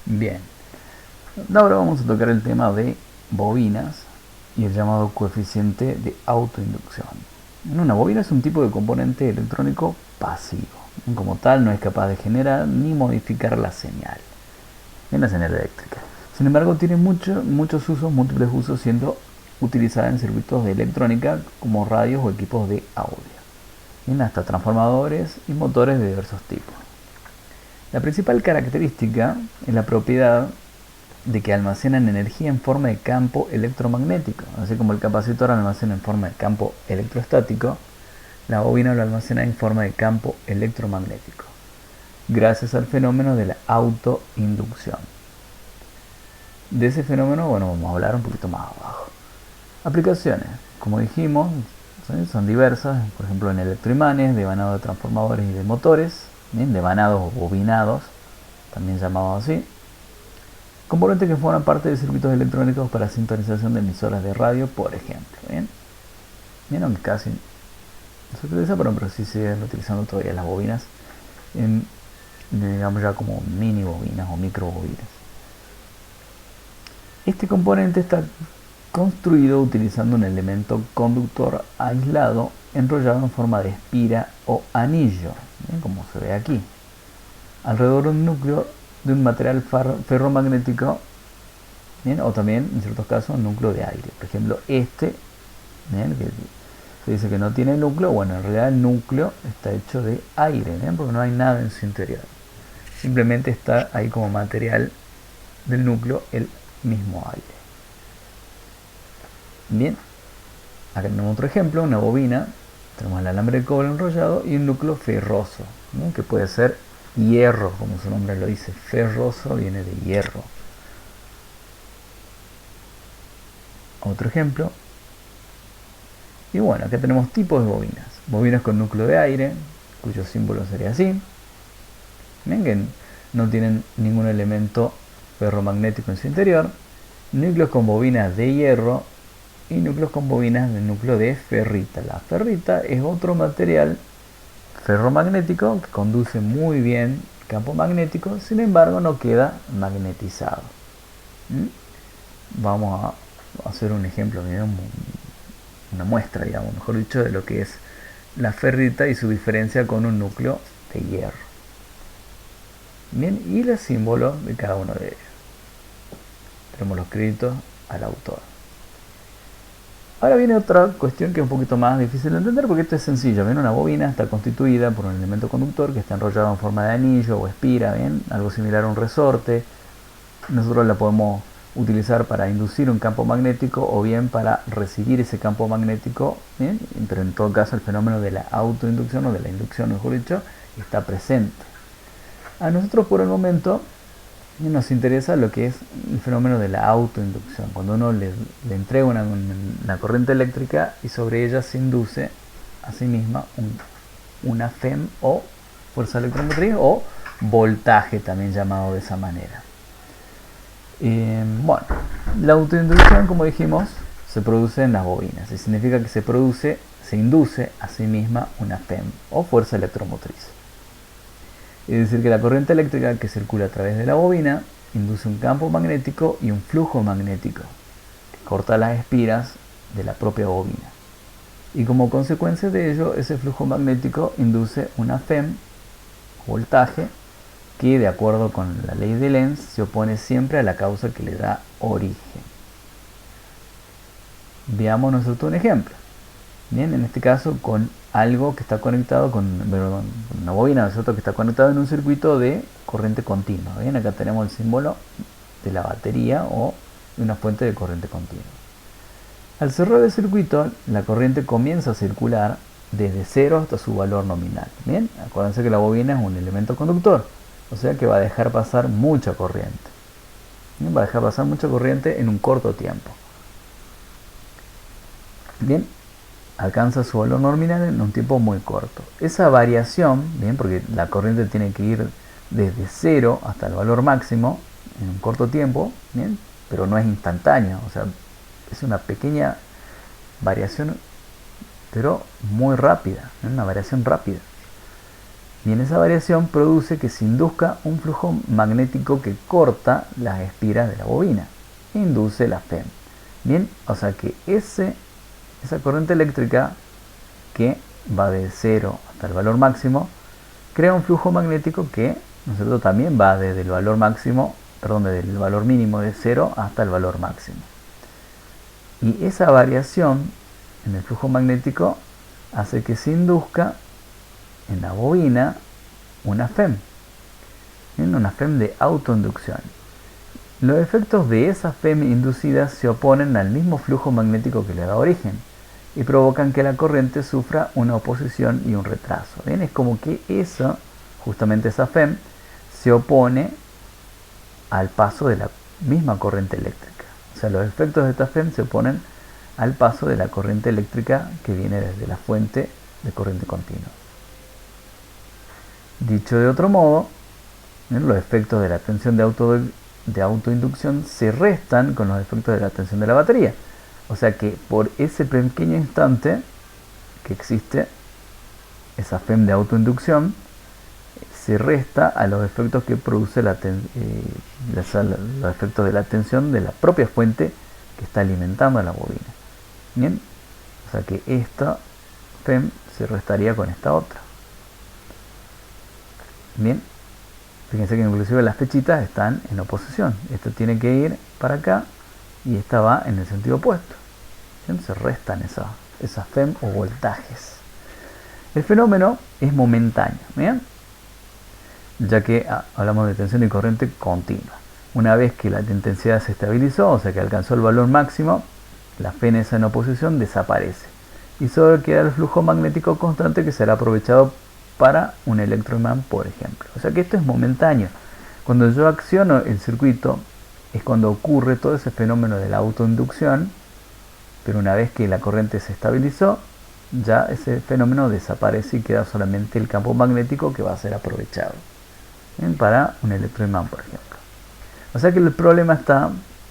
Bien, ahora vamos a tocar el tema de bobinas y el llamado coeficiente de autoinducción. Una bobina es un tipo de componente electrónico pasivo. Como tal, no es capaz de generar ni modificar la señal, en la señal eléctrica. Sin embargo, tiene muchos usos, múltiples usos, siendo utilizada en circuitos de electrónica como radios o equipos de audio, hasta transformadores y motores de diversos tipos. La principal característica es la propiedad de que almacenan energía en forma de campo electromagnético. Así como el capacitor almacena en forma de campo electrostático, la bobina lo almacena en forma de campo electromagnético, gracias al fenómeno de la autoinducción. De ese fenómeno, bueno, vamos a hablar un poquito más abajo. Aplicaciones, como dijimos, ¿sí? Son diversas, por ejemplo en electroimanes, devanado de transformadores y de motores, ¿bien? Devanados o bobinados, también llamados así. Componentes que forman parte de circuitos electrónicos para sintonización de emisoras de radio, por ejemplo. Bien, bien, aunque casi no se utiliza, pero sí se siguen utilizando todavía las bobinas, en, digamos ya como mini bobinas o micro bobinas. Este componente está construido utilizando un elemento conductor aislado enrollado en forma de espira o anillo, ¿bien? Como se ve aquí, alrededor de un núcleo de un material ferromagnético, ¿bien? O también en ciertos casos un núcleo de aire. Por ejemplo, este, ¿bien? Que se dice que no tiene núcleo. Bueno, en realidad el núcleo está hecho de aire, ¿bien? Porque no hay nada en su interior, simplemente está ahí como material del núcleo el mismo aire. Bien, acá tenemos otro ejemplo, una bobina. Tenemos el alambre de cobre enrollado y un núcleo ferroso, ¿no? Que puede ser hierro, como su nombre lo dice. Ferroso viene de hierro. Otro ejemplo. Y bueno, acá tenemos tipos de bobinas. Bobinas con núcleo de aire, cuyo símbolo sería así. Ven que no tienen ningún elemento ferromagnético en su interior. Núcleos con bobinas de hierro y núcleos con bobinas de núcleo de ferrita. La ferrita es otro material ferromagnético que conduce muy bien el campo magnético, sin embargo no queda magnetizado. Vamos a hacer un ejemplo, una muestra, digamos, mejor dicho, de lo que es la ferrita y su diferencia con un núcleo de hierro. Bien, y el símbolo de cada uno de ellos. Tenemos los créditos al autor. Ahora viene otra cuestión que es un poquito más difícil de entender, porque esto es sencillo. ¿Bien? Una bobina está constituida por un elemento conductor que está enrollado en forma de anillo o espira, ¿bien? Algo similar a un resorte. Nosotros la podemos utilizar para inducir un campo magnético o bien para recibir ese campo magnético, ¿bien? Pero en todo caso el fenómeno de la autoinducción o de la inducción, mejor dicho, está presente. A nosotros por el momento nos interesa lo que es el fenómeno de la autoinducción, cuando uno le entrega una corriente eléctrica y sobre ella se induce a sí misma una FEM o fuerza electromotriz o voltaje, también llamado de esa manera. Bueno, la autoinducción, como dijimos, se produce en las bobinas y significa que se induce a sí misma una FEM o fuerza electromotriz. Es decir, que la corriente eléctrica que circula a través de la bobina induce un campo magnético y un flujo magnético que corta las espiras de la propia bobina. Y como consecuencia de ello, ese flujo magnético induce una FEM, voltaje, que de acuerdo con la ley de Lenz se opone siempre a la causa que le da origen. Veamos nosotros un ejemplo. Bien, en este caso con algo que está conectado con una bobina, nosotros que está conectado en un circuito de corriente continua. Bien, acá tenemos el símbolo de la batería o de una fuente de corriente continua. Al cerrar el circuito, la corriente comienza a circular desde cero hasta su valor nominal. Bien, acuérdense que la bobina es un elemento conductor, o sea que va a dejar pasar mucha corriente. Bien, va a dejar pasar mucha corriente en un corto tiempo. Bien, alcanza su valor nominal en un tiempo muy corto. Esa variación, bien, porque la corriente tiene que ir desde cero hasta el valor máximo en un corto tiempo, bien, pero no es instantánea, o sea, es una pequeña variación, pero muy rápida, una variación rápida. Bien, esa variación produce que se induzca un flujo magnético que corta las espiras de la bobina e induce la FEM. Bien, o sea que esa corriente eléctrica que va de 0 hasta el valor máximo crea un flujo magnético que, ¿no es cierto?, también va desde el valor máximo, perdón, desde el valor mínimo de 0 hasta el valor máximo. Y esa variación en el flujo magnético hace que se induzca en la bobina una FEM, una FEM de autoinducción. Los efectos de esa FEM inducida se oponen al mismo flujo magnético que le da origen y provocan que la corriente sufra una oposición y un retraso. ¿Bien? Es como que justamente esa FEM, se opone al paso de la misma corriente eléctrica. O sea, los efectos de esta FEM se oponen al paso de la corriente eléctrica que viene desde la fuente de corriente continua. Dicho de otro modo, los efectos de la tensión de autoinducción se restan con los efectos de la tensión de la batería. O sea que por ese pequeño instante que existe esa FEM de autoinducción, se resta a los efectos que produce los efectos de la tensión de la propia fuente que está alimentando a la bobina. Bien, o sea que esta FEM se restaría con esta otra. Bien, fíjense que inclusive las flechitas están en oposición. Esta tiene que ir para acá y esta va en el sentido opuesto. ¿Bien? Se restan esas FEM o voltajes. El fenómeno es momentáneo, ¿bien?, ya que hablamos de tensión y corriente continua. Una vez que la intensidad se estabilizó, o sea que alcanzó el valor máximo, la FEM esa en oposición desaparece y solo queda el flujo magnético constante que será aprovechado para un electroimán, por ejemplo. O sea que esto es momentáneo. Cuando yo acciono el circuito es cuando ocurre todo ese fenómeno de la autoinducción, pero una vez que la corriente se estabilizó, ya ese fenómeno desaparece y queda solamente el campo magnético que va a ser aprovechado para un electroimán, por ejemplo. O sea que el problema está,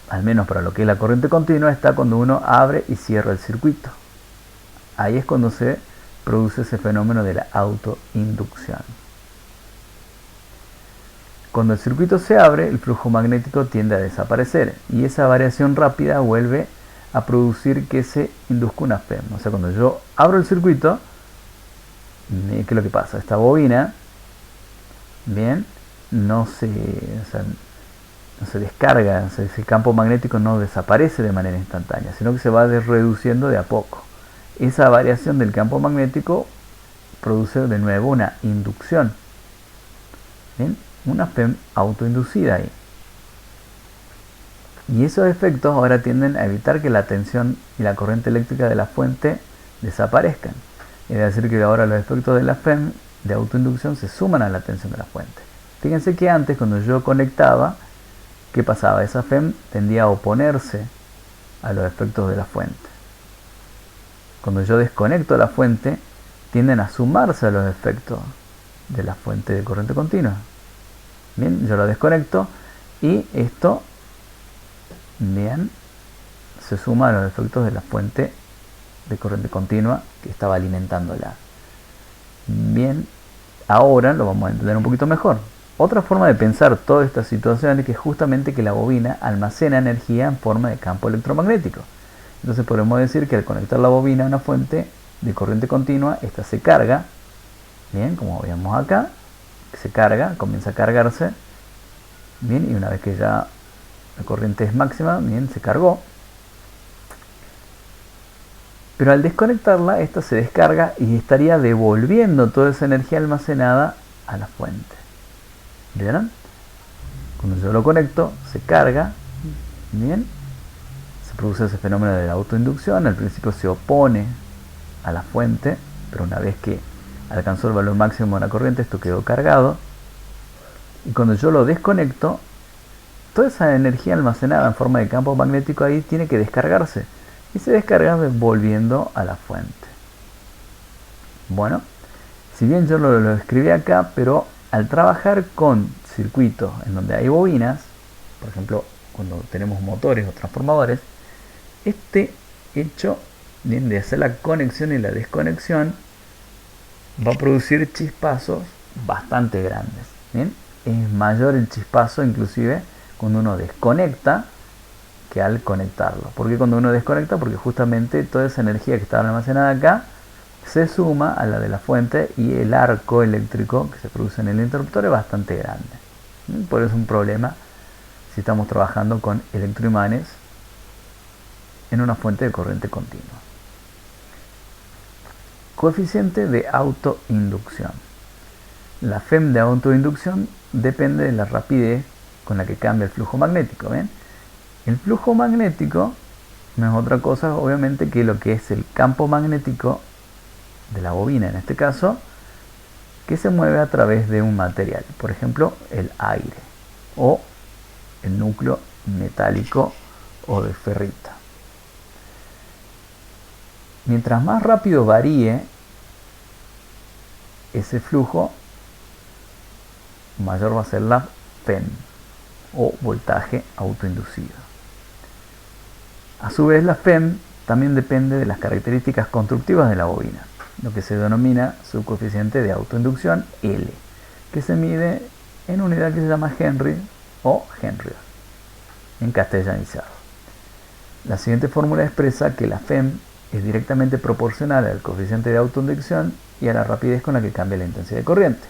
al menos para lo que es la corriente continua, está cuando uno abre y cierra el circuito. Ahí es cuando se produce ese fenómeno de la autoinducción. Cuando el circuito se abre, el flujo magnético tiende a desaparecer y esa variación rápida vuelve a producir que se induzca una FEM. O sea, cuando yo abro el circuito, ¿qué es lo que pasa? Esta bobina, bien, no se descarga, ese campo magnético no desaparece de manera instantánea, sino que se va reduciendo de a poco. Esa variación del campo magnético produce de nuevo una inducción, ¿bien?, una FEM autoinducida ahí. Y esos efectos ahora tienden a evitar que la tensión y la corriente eléctrica de la fuente desaparezcan. Es decir, que ahora los efectos de la FEM de autoinducción se suman a la tensión de la fuente. Fíjense que antes, cuando yo conectaba, ¿qué pasaba? Esa FEM tendía a oponerse a los efectos de la fuente. Cuando yo desconecto la fuente, tienden a sumarse a los efectos de la fuente de corriente continua. Bien, yo lo desconecto y esto, bien, se suma a los efectos de la fuente de corriente continua que estaba alimentándola. Bien, ahora lo vamos a entender un poquito mejor. Otra forma de pensar toda esta situación es que justamente que la bobina almacena energía en forma de campo electromagnético. Entonces podemos decir que al conectar la bobina a una fuente de corriente continua, esta se carga, bien, como veíamos acá, se carga, comienza a cargarse, bien, y una vez que ya la corriente es máxima, bien, se cargó. Pero al desconectarla, esta se descarga y estaría devolviendo toda esa energía almacenada a la fuente. ¿Vieron? Cuando yo lo conecto, se carga, bien, se produce ese fenómeno de la autoinducción. Al principio se opone a la fuente, pero una vez que alcanzó el valor máximo de la corriente, esto quedó cargado. Y cuando yo lo desconecto, toda esa energía almacenada en forma de campo magnético ahí tiene que descargarse. Y se descarga volviendo a la fuente. Bueno, si bien yo lo escribí acá, pero al trabajar con circuitos en donde hay bobinas, por ejemplo, cuando tenemos motores o transformadores, este hecho de hacer la conexión y la desconexión va a producir chispazos bastante grandes. ¿Bien? Es mayor el chispazo inclusive cuando uno desconecta que al conectarlo. ¿Por qué cuando uno desconecta? Porque justamente toda esa energía que estaba almacenada acá se suma a la de la fuente y el arco eléctrico que se produce en el interruptor es bastante grande. Por eso es un problema si estamos trabajando con electroimanes en una fuente de corriente continua. Coeficiente de autoinducción. La FEM de autoinducción depende de la rapidez con la que cambia el flujo magnético. ¿Ven? El flujo magnético no es otra cosa, obviamente, que lo que es el campo magnético de la bobina, en este caso, que se mueve a través de un material, por ejemplo, el aire o el núcleo metálico o de ferrita. Mientras más rápido varíe ese flujo, mayor va a ser la FEM o voltaje autoinducido. A su vez, la FEM también depende de las características constructivas de la bobina, lo que se denomina su coeficiente de autoinducción L, que se mide en unidad que se llama Henry o Henry, en castellanizado. La siguiente fórmula expresa que la FEM es directamente proporcional al coeficiente de autoinducción y a la rapidez con la que cambia la intensidad de corriente.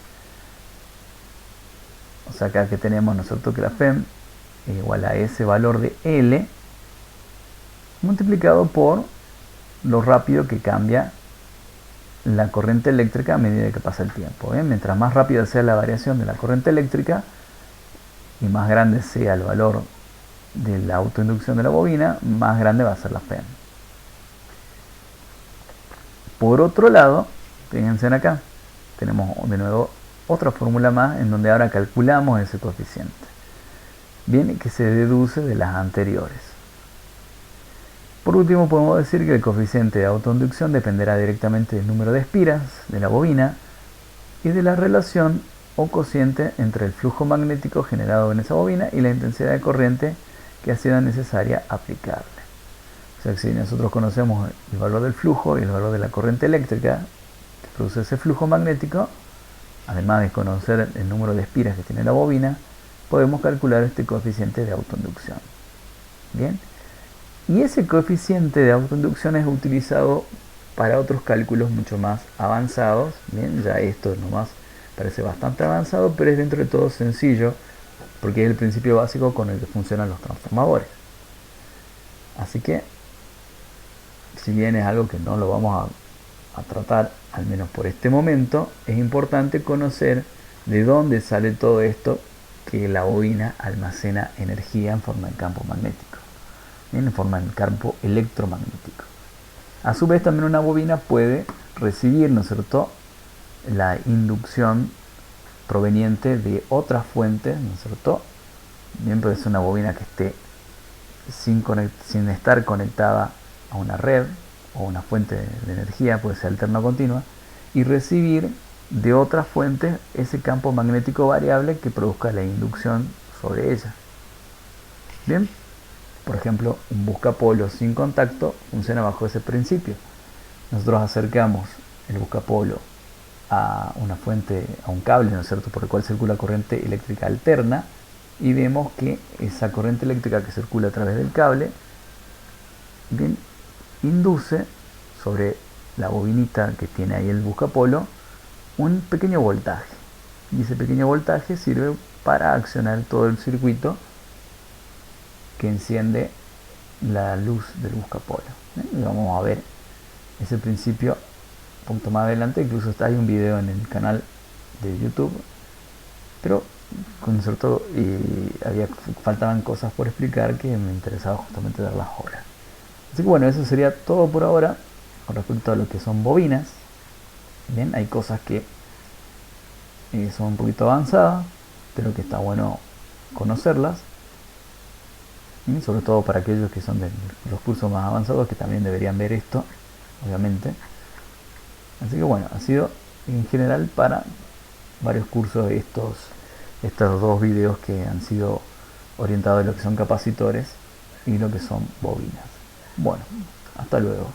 O sea, acá que tenemos nosotros que la FEM es igual a ese valor de L multiplicado por lo rápido que cambia la corriente eléctrica a medida que pasa el tiempo. Mientras más rápida sea la variación de la corriente eléctrica y más grande sea el valor de la autoinducción de la bobina, más grande va a ser la FEM. Por otro lado, fíjense acá, tenemos de nuevo otra fórmula más en donde ahora calculamos ese coeficiente. Bien, que se deduce de las anteriores. Por último, podemos decir que el coeficiente de autoinducción dependerá directamente del número de espiras de la bobina y de la relación o cociente entre el flujo magnético generado en esa bobina y la intensidad de corriente que ha sido necesaria aplicarle. O sea que si nosotros conocemos el valor del flujo y el valor de la corriente eléctrica que produce ese flujo magnético, además de conocer el número de espiras que tiene la bobina, podemos calcular este coeficiente de autoinducción. Bien. Y ese coeficiente de autoinducción es utilizado para otros cálculos mucho más avanzados. Bien, ya esto nomás parece bastante avanzado, pero es dentro de todo sencillo, porque es el principio básico con el que funcionan los transformadores. Así que, si bien es algo que no lo vamos a tratar, al menos por este momento, es importante conocer de dónde sale todo esto que la bobina almacena energía en forma de campo magnético, en forma de campo electromagnético. A su vez, también una bobina puede recibir, ¿no es cierto?, la inducción proveniente de otras fuentes, ¿no es cierto? Bien, puede ser una bobina que esté sin estar conectada a una red o una fuente de energía, puede ser alterna o continua, y recibir de otras fuentes ese campo magnético variable que produzca la inducción sobre ella. Bien, por ejemplo, un buscapolo sin contacto funciona bajo ese principio. Nosotros acercamos el buscapolo a una fuente, a un cable, ¿no es cierto?, por el cual circula corriente eléctrica alterna, y vemos que esa corriente eléctrica que circula a través del cable, bien, induce sobre la bobinita que tiene ahí el buscapolo un pequeño voltaje, y ese pequeño voltaje sirve para accionar todo el circuito que enciende la luz del buscapolo. Y vamos a ver ese principio un poquito más adelante. Incluso hay un video en el canal de YouTube, pero con cierto faltaban cosas por explicar que me interesaba justamente darlas ahora. Así que bueno, eso sería todo por ahora con respecto a lo que son bobinas. Bien, hay cosas que son un poquito avanzadas, pero que está bueno conocerlas, y sobre todo para aquellos que son de los cursos más avanzados, que también deberían ver esto, obviamente. Así que bueno, ha sido en general para varios cursos de estos dos videos que han sido orientados a lo que son capacitores y lo que son bobinas. Bueno, hasta luego.